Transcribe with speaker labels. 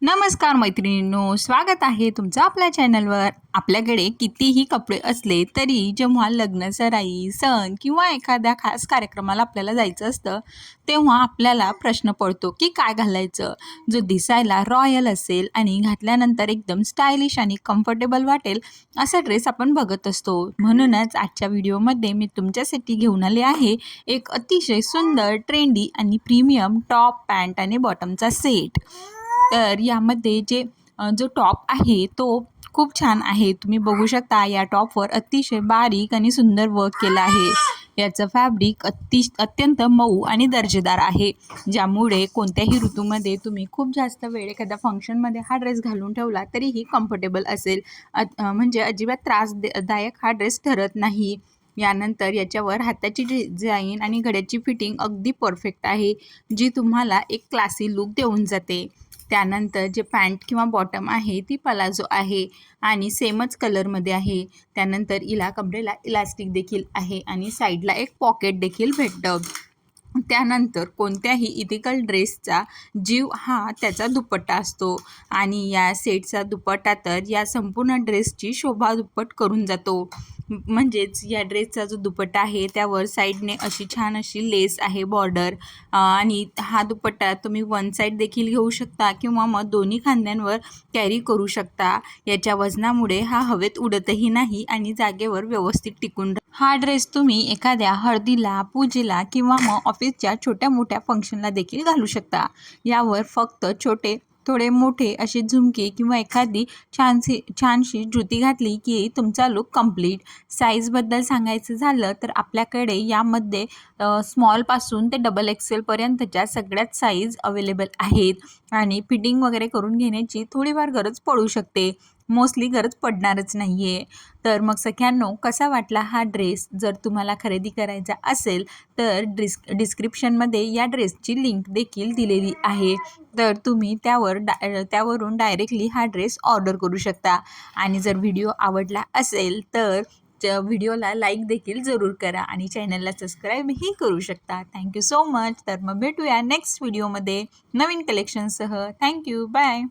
Speaker 1: नमस्कार मैत्रिणींनो, स्वागत आहे तुमचं आपल्या चॅनलवर. आपल्याकडे कितीही कपडे असले तरी जेव्हा लग्न, सराई, सण किंवा एखाद्या खास कार्यक्रमाला आपल्याला जायचं असतं तेव्हा आपल्याला प्रश्न पडतो की काय घालायचं. जो दिसायला रॉयल असेल आणि घातल्यानंतर एकदम स्टायलिश आणि कम्फर्टेबल वाटेल असा ड्रेस आपण बघत असतो. म्हणूनच आजच्या व्हिडिओमध्ये मी तुमच्यासाठी घेऊन आले आहे एक अतिशय सुंदर, ट्रेंडी आणि प्रीमियम टॉप, पॅन्ट आणि बॉटमचा सेट. तर यामध्ये जो टॉप आहे तो खूप छान आहे. तुम्ही बघू शकता या टॉपवर अतिशय बारीक आणि सुंदर वर्क केलं आहे. याचं फॅब्रिक अत्यंत मऊ आणि दर्जेदार आहे, ज्यामुळे कोणत्याही ऋतूमध्ये तुम्ही खूप जास्त वेळ एखाद्या फंक्शनमध्ये हा ड्रेस घालून ठेवला तरीही कम्फर्टेबल असेल. म्हणजे अजिबात त्रासदायक हा ड्रेस ठरत नाही. यानंतर याच्यावर हाताची डिझाईन आणि गळ्याची फिटिंग अगदी परफेक्ट आहे, जी तुम्हाला एक क्लासी लुक देऊन जाते. त्यानंतर जे पॅन्ट किंवा बॉटम आहे ती पलाझो आहे आणि सेमच कलरमध्ये आहे. त्यानंतर हिला कमरेला इलास्टिक देखील आहे आणि साईडला एक पॉकेट देखील भेटतं. त्यानंतर कोणत्याही इथिकल ड्रेसचा जीव हा त्याचा दुपट्टा असतो आणि या सेटचा दुपट्टा तर या संपूर्ण ड्रेसची शोभा दुप्पट करून जातो. म्हणजेच या ड्रेसचा जो दुपट्टा आहे त्यावर साईडने अशी छान अशी लेस आहे, बॉर्डर. आणि हा दुपट्टा तुम्ही वन साईड देखील घेऊ शकता किंवा मग दोन्ही खांद्यांवर कॅरी करू शकता. याच्या वजनामुळे हा हवेत उडतही नाही आणि जागेवर व्यवस्थित टिकून हा ड्रेस तुम्ही एखाद्या हळदीला, पूजेला किंवा मग ऑफिसच्या छोट्या मोठ्या फंक्शनला देखील घालू शकता. यावर फक्त छोटे थोडे मोठे असे झुमके किंवा एखादी छानशी जुती घातली की तुमचा लुक कंप्लीट. साईजबद्दल सांगायचं झालं तर आपल्याकडे यामध्ये स्मॉलपासून ते XXLपर्यंतच्या सगळ्याच साईज अवेलेबल आहेत आणि फिटिंग वगैरे करून घेण्याची थोडीफार गरज पडू शकते, मोस्टली गरज पडणारच नाही आहे. तर मग सगळ्यांनो, कसा वाटला हा ड्रेस? जर तुम्हाला खरेदी करायचा असेल तर डिस्क्रिप्शनमध्ये या ड्रेसची लिंक देखील दिलेली आहे. तर तुम्ही त्यावरून डायरेक्टली हा ड्रेस ऑर्डर करू शकता. आणि जर व्हिडिओ आवडला असेल तर व्हिडिओला लाईक देखील जरूर करा आणि चॅनलला सबस्क्राईबही करू शकता. Thank you so much. तर मग भेटूया नेक्स्ट व्हिडिओमध्ये नवीन कलेक्शनसह. थँक्यू. बाय.